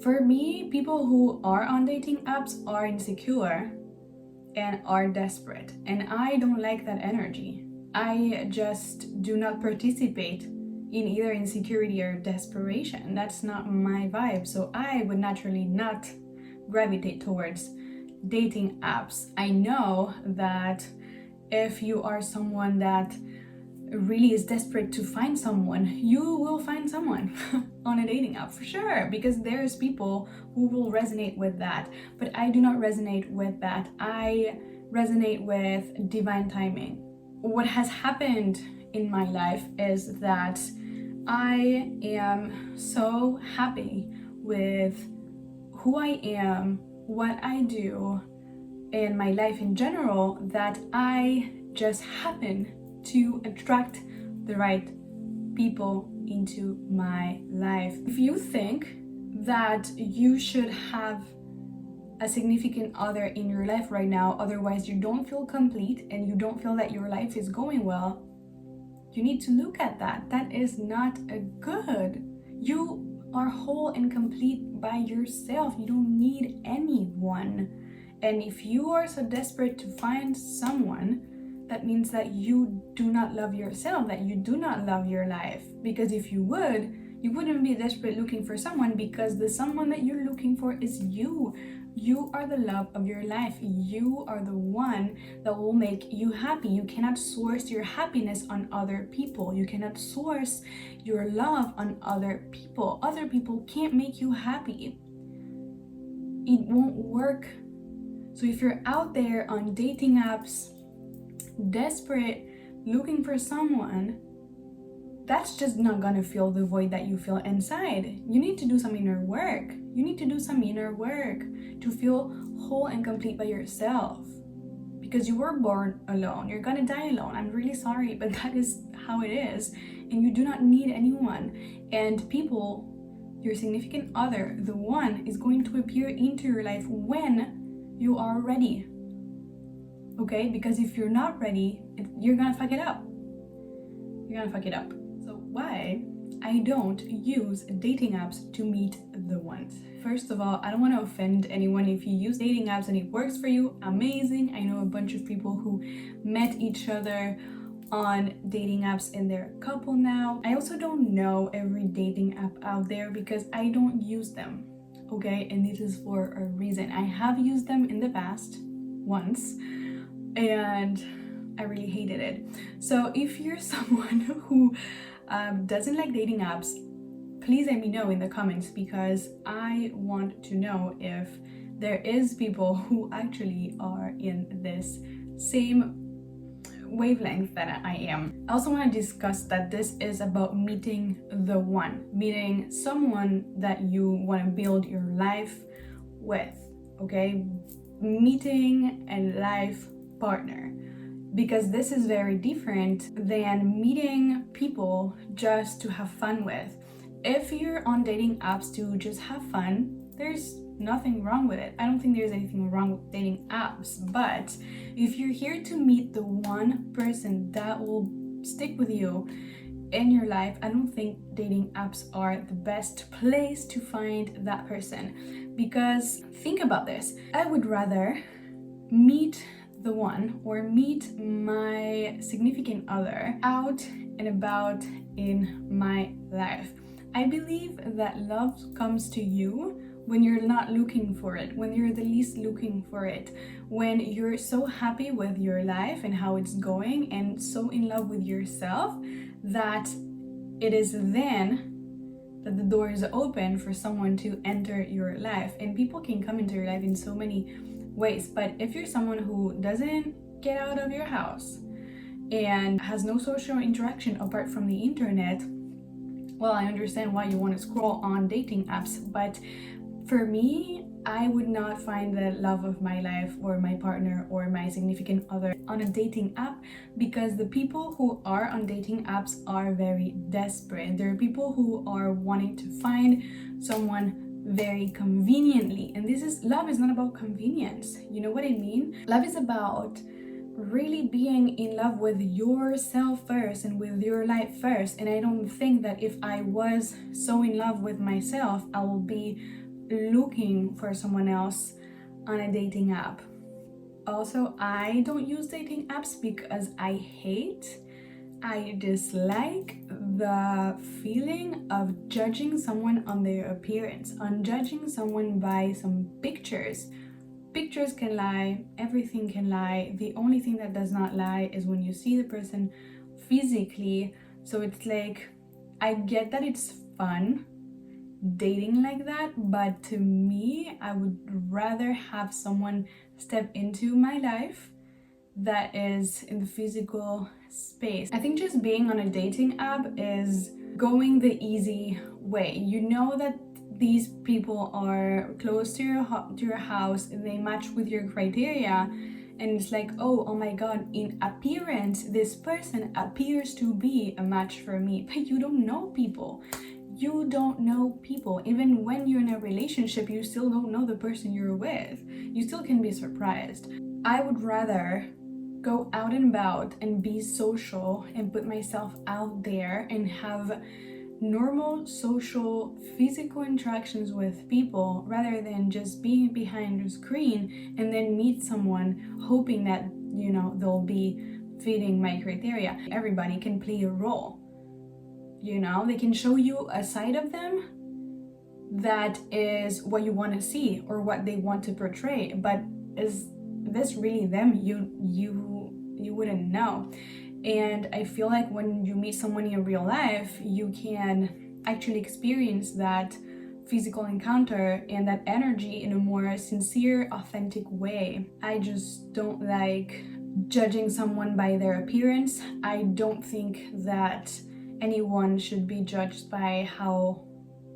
For me, people who are on dating apps are insecure and are desperate, and I don't like that energy. I just do not participate in either insecurity or desperation. That's not my vibe, so I would naturally not gravitate towards dating apps. I know that if you are someone that really is desperate to find someone, you will find someone on a dating app for sure, because there's people who will resonate with that. But I do not resonate with that. I resonate with divine timing. What has happened in my life is that I am so happy with who I am, what I do, and my life in general, that I just happen to attract the right people into my life. If you think that you should have a significant other in your life right now, otherwise you don't feel complete and you don't feel that your life is going well, you need to look at that. That is not a good. You are whole and complete by yourself. You don't need anyone. And if you are so desperate to find someone, that means that you do not love yourself, that you do not love your life. Because if you would, you wouldn't be desperate looking for someone, because the someone that you're looking for is you. You are the love of your life. You are the one that will make you happy. You cannot source your happiness on other people. You cannot source your love on other people. Other people can't make you happy. It won't work. So if you're out there on dating apps, desperate, looking for someone, that's just not gonna fill the void that you feel inside. You need to do some inner work. You need to do some inner work to feel whole and complete by yourself. Because you were born alone. You're gonna die alone. I'm really sorry, but that is how it is. And you do not need anyone. And people, your significant other, the one, is going to appear into your life when you are ready. Okay? Because if you're not ready, you're gonna fuck it up. You're gonna fuck it up. So why I don't use dating apps to meet the ones? First of all, I don't want to offend anyone. If you use dating apps and it works for you, amazing. I know a bunch of people who met each other on dating apps and they're a couple now. I also don't know every dating app out there because I don't use them. Okay? And this is for a reason. I have used them in the past once, and I really hated it. So if you're someone who doesn't like dating apps, please let me know in the comments, because I want to know if there is people who actually are in this same wavelength that I am. I also want to discuss that this is about meeting the one, meeting someone that you want to build your life with, okay? Meeting a life partner, because this is very different than meeting people just to have fun with. If you're on dating apps to just have fun, there's nothing wrong with it. I don't think there's anything wrong with dating apps. But if you're here to meet the one person that will stick with you in your life, I don't think dating apps are the best place to find that person. Because think about this, I would rather meet the one or meet my significant other out and about in my life. I believe that love comes to you when you're not looking for it, when you're the least looking for it, when you're so happy with your life and how it's going and so in love with yourself that it is then that the door is open for someone to enter your life. And people can come into your life in so many ways, but if you're someone who doesn't get out of your house and has no social interaction apart from the internet, well, I understand why you want to scroll on dating apps, but for me, I would not find the love of my life or my partner or my significant other on a dating app, because the people who are on dating apps are very desperate. There are people who are wanting to find someone very conveniently, and love is not about convenience. You know what I mean? Love is about really being in love with yourself first and with your life first. And I don't think that if I was so in love with myself, I will be looking for someone else on a dating app. Also, I don't use dating apps because I dislike the feeling of judging someone on their appearance, on judging someone by some pictures. Pictures can lie, everything can lie. The only thing that does not lie is when you see the person physically. So it's like, I get that it's fun dating like that, but to me, I would rather have someone step into my life that is in the physical space. I think just being on a dating app is going the easy way. You know that these people are close to your house, they match with your criteria, and it's like, oh my god, in appearance this person appears to be a match for me. But you don't know people. You don't know people. Even when you're in a relationship, you still don't know the person you're with. You still can be surprised. I would rather go out and about and be social and put myself out there and have normal social physical interactions with people rather than just being behind a screen and then meet someone hoping that, you know, they'll be fitting my criteria. Everybody can play a role. You know, they can show you a side of them that is what you want to see or what they want to portray, but is this really them? You wouldn't know. And I feel like when you meet someone in real life, you can actually experience that physical encounter and that energy in a more sincere, authentic way. I just don't like judging someone by their appearance. I don't think that anyone should be judged by how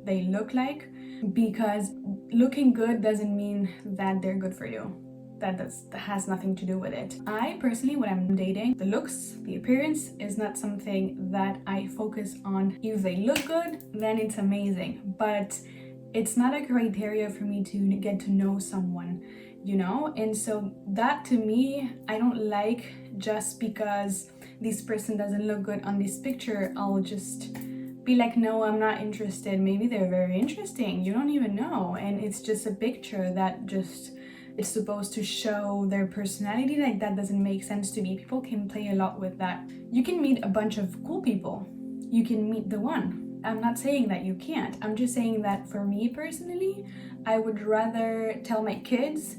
they look like, because looking good doesn't mean that they're good for you. That has nothing to do with it. I personally, when I'm dating, the looks, the appearance is not something that I focus on. If they look good, then it's amazing, but it's not a criteria for me to get to know someone, you know? And so that, to me, I don't like. Just because this person doesn't look good on this picture, I'll just be like, no, I'm not interested. Maybe they're very interesting, you don't even know, and it's just a picture that just it's supposed to show their personality. Like, that doesn't make sense to me. People can play a lot with that. You can meet a bunch of cool people, you can meet the one. I'm not saying that you can't. I'm just saying that for me personally, I would rather tell my kids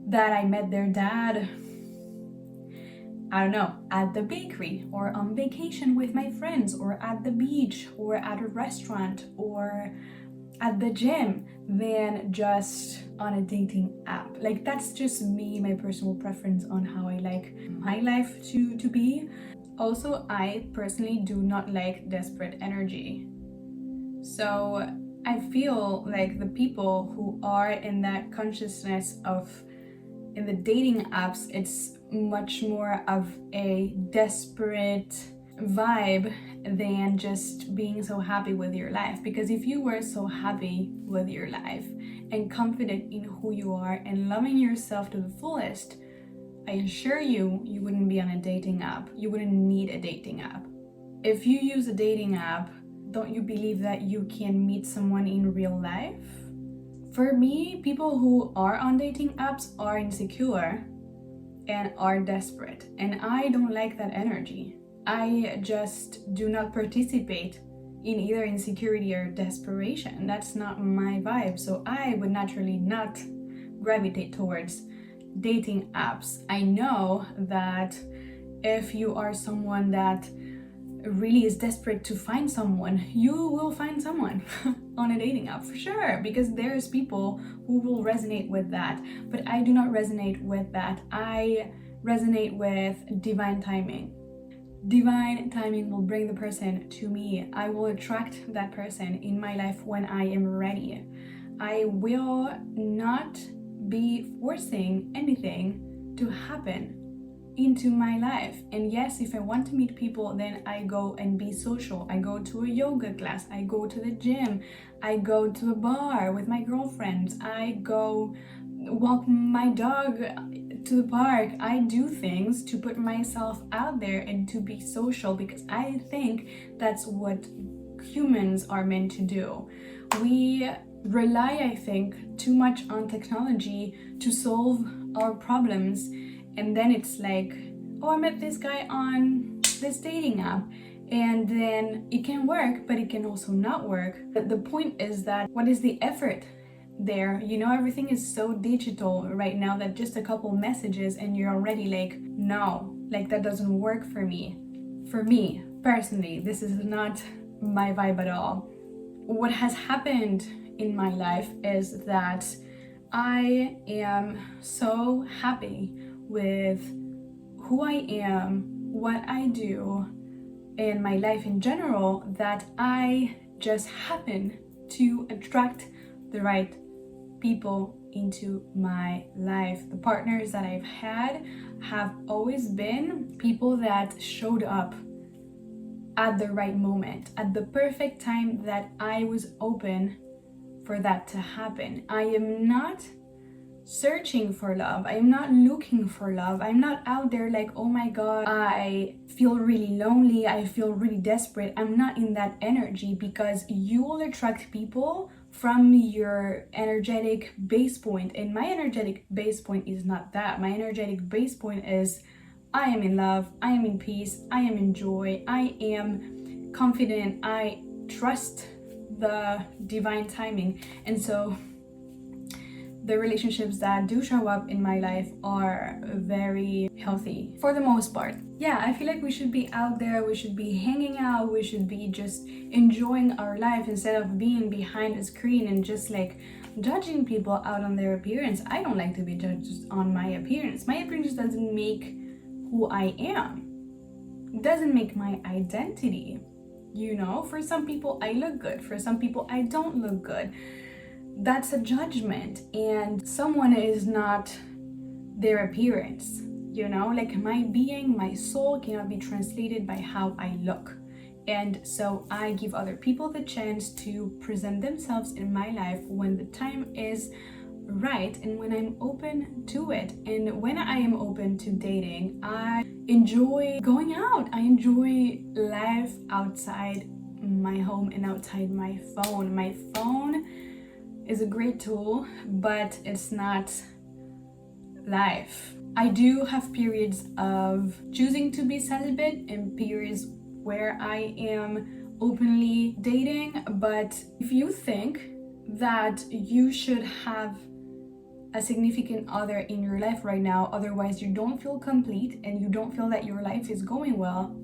that I met their dad, I don't know, at the bakery or on vacation with my friends or at the beach or at a restaurant or at the gym than just on a dating app. Like, that's just me, my personal preference on how I like my life to be. Also, I personally do not like desperate energy. So I feel like the people who are in that consciousness of, in the dating apps, it's much more of a desperate vibe than just being so happy with your life. Because if you were so happy with your life and confident in who you are and loving yourself to the fullest, I assure you, you wouldn't be on a dating app. You wouldn't need a dating app. If you use a dating app, don't you believe that you can meet someone in real life? For me, people who are on dating apps are insecure and are desperate, and I don't like that energy. I just do not participate in either insecurity or desperation. That's not my vibe, so I would naturally not gravitate towards dating apps. I know that if you are someone that really is desperate to find someone, you will find someone on a dating app for sure, because there's people who will resonate with that. But I do not resonate with that. I resonate with divine timing. Divine timing will bring the person to me. I will attract that person in my life when I am ready. I will not be forcing anything to happen into my life. And yes, if I want to meet people, then I go and be social. I go to a yoga class, I go to the gym, I go to a bar with my girlfriends, I go walk my dog to the park. I do things to put myself out there and to be social, because I think that's what humans are meant to do. We rely, I think, too much on technology to solve our problems. And then it's like, oh, I met this guy on this dating app, and then it can work, but it can also not work. But the point is that what is the effort there? You know, everything is so digital right now that just a couple messages and you're already like, no, like that doesn't work for me. For me personally, this is not my vibe at all. What has happened in my life is that I am so happy with who I am, what I do, and my life in general, that I just happen to attract the right people into my life. The partners that I've had have always been people that showed up at the right moment, at the perfect time that I was open for that to happen. I am not searching for love. I am not looking for love. I'm not out there like, oh my god, I feel really lonely, I feel really desperate. I'm not in that energy, because you will attract people from your energetic base point. And my energetic base point is not that. My energetic base point is, I am in love, I am in peace, I am in joy, I am confident, I trust the divine timing. And so the relationships that do show up in my life are very healthy for the most part. Yeah, I feel like we should be out there, we should be hanging out, we should be just enjoying our life instead of being behind a screen and just like judging people out on their appearance. I don't like to be judged on my appearance. My appearance doesn't make who I am. It doesn't make my identity. You know, for some people I look good, for some people I don't look good. That's a judgment, and someone is not their appearance. You know, like my being, my soul cannot be translated by how I look. And so I give other people the chance to present themselves in my life when the time is right and when I'm open to it. And when I am open to dating, I enjoy going out. I enjoy life outside my home and outside my phone. My phone is a great tool, but it's not life. I do have periods of choosing to be celibate and periods where I am openly dating. But if you think that you should have a significant other in your life right now, otherwise you don't feel complete and you don't feel that your life is going well,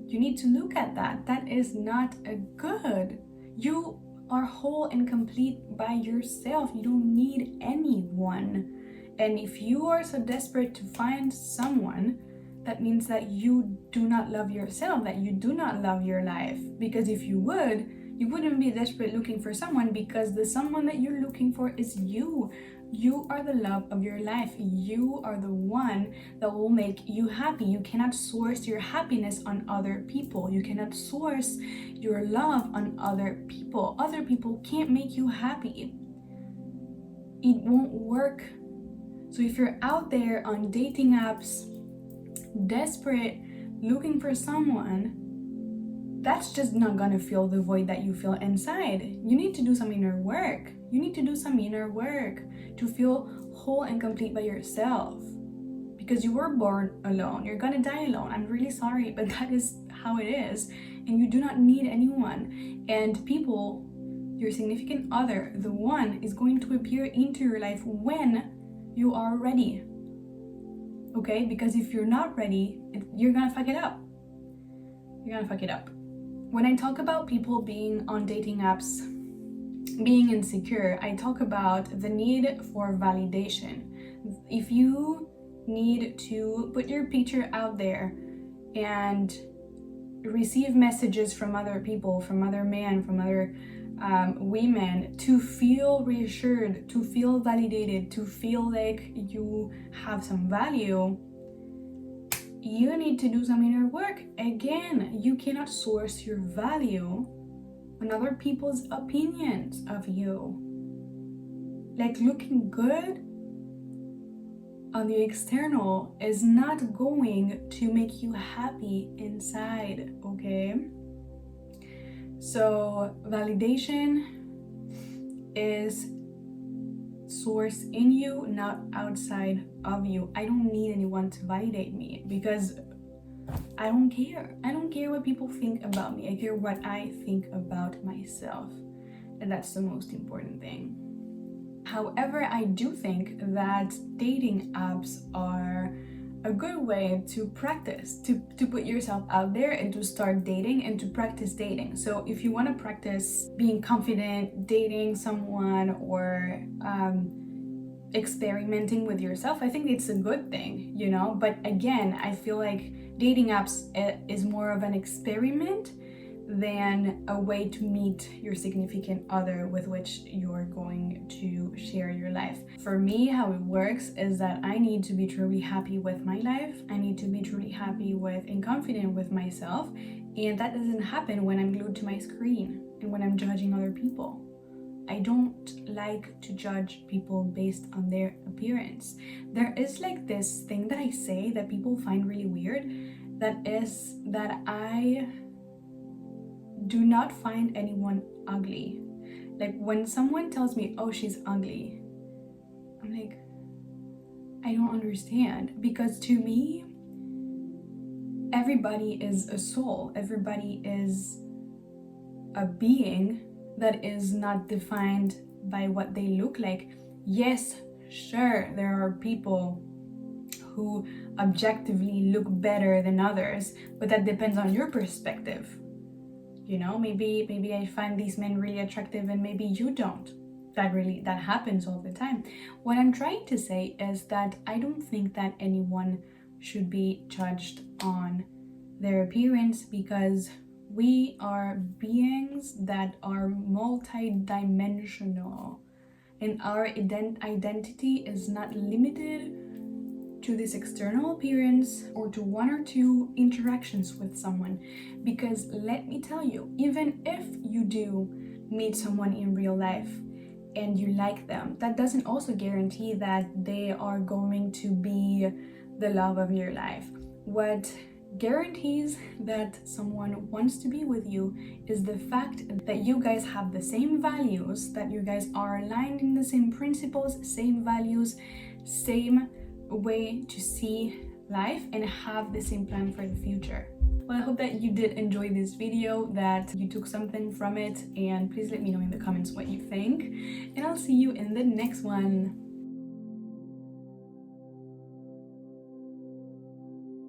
you need to look at that. That is not a good. You are whole and complete by yourself. You don't need anyone. And if you are so desperate to find someone, that means that you do not love yourself, that you do not love your life. Because if you would, you wouldn't be desperate looking for someone, because the someone that you're looking for is you. You are the love of your life. You are the one that will make you happy. You cannot source your happiness on other people. You cannot source your love on other people. Other people can't make you happy. It won't work. So if you're out there on dating apps, desperate, looking for someone, that's just not gonna fill the void that you feel inside. You need to do some inner work. You need to do some inner work to feel whole and complete by yourself. Because you were born alone. You're gonna die alone. I'm really sorry, but that is how it is. And you do not need anyone. And people, your significant other, the one, is going to appear into your life when you are ready. Okay? Because if you're not ready, you're gonna fuck it up. You're gonna fuck it up. When I talk about people being on dating apps, being insecure, I talk about the need for validation. If you need to put your picture out there and receive messages from other people, from other men, from other women, to feel reassured, to feel validated, to feel like you have some value, you need to do some inner work. Again, you cannot source your value on other people's opinions of you. Like, looking good on the external is not going to make you happy inside, okay? So validation is source in you, not outside of you. I don't need anyone to validate me because I don't care. I don't care what people think about me. I care what I think about myself. And that's the most important thing. However, I do think that dating apps are a good way to practice, to put yourself out there and to start dating and to practice dating. So if you want to practice being confident, dating someone, or experimenting with yourself, I think it's a good thing, you know. But again, I feel like dating apps is more of an experiment than a way to meet your significant other with which you're going to share your life. For me, how it works is that I need to be truly happy with my life. I need to be truly happy with and confident with myself. And that doesn't happen when I'm glued to my screen and when I'm judging other people. I don't like to judge people based on their appearance. There is like this thing that I say that people find really weird, that is that I do not find anyone ugly. Like when someone tells me, oh, she's ugly, I'm like, I don't understand, because to me, everybody is a soul. Everybody is a being that is not defined by what they look like. Yes, sure, there are people who objectively look better than others, but that depends on your perspective. You know, maybe I find these men really attractive and maybe you don't. That happens all the time. What I'm trying to say is that I don't think that anyone should be judged on their appearance, because we are beings that are multi-dimensional, and our identity is not limited to this external appearance or to one or two interactions with someone. Because let me tell you, even if you do meet someone in real life and you like them, that doesn't also guarantee that they are going to be the love of your life. What guarantees that someone wants to be with you is the fact that you guys have the same values, that you guys are aligned in the same principles, same values, same way to see life, and have the same plan for the future. Well, I hope that you did enjoy this video, that you took something from it, and please let me know in the comments what you think, and I'll see you in the next one.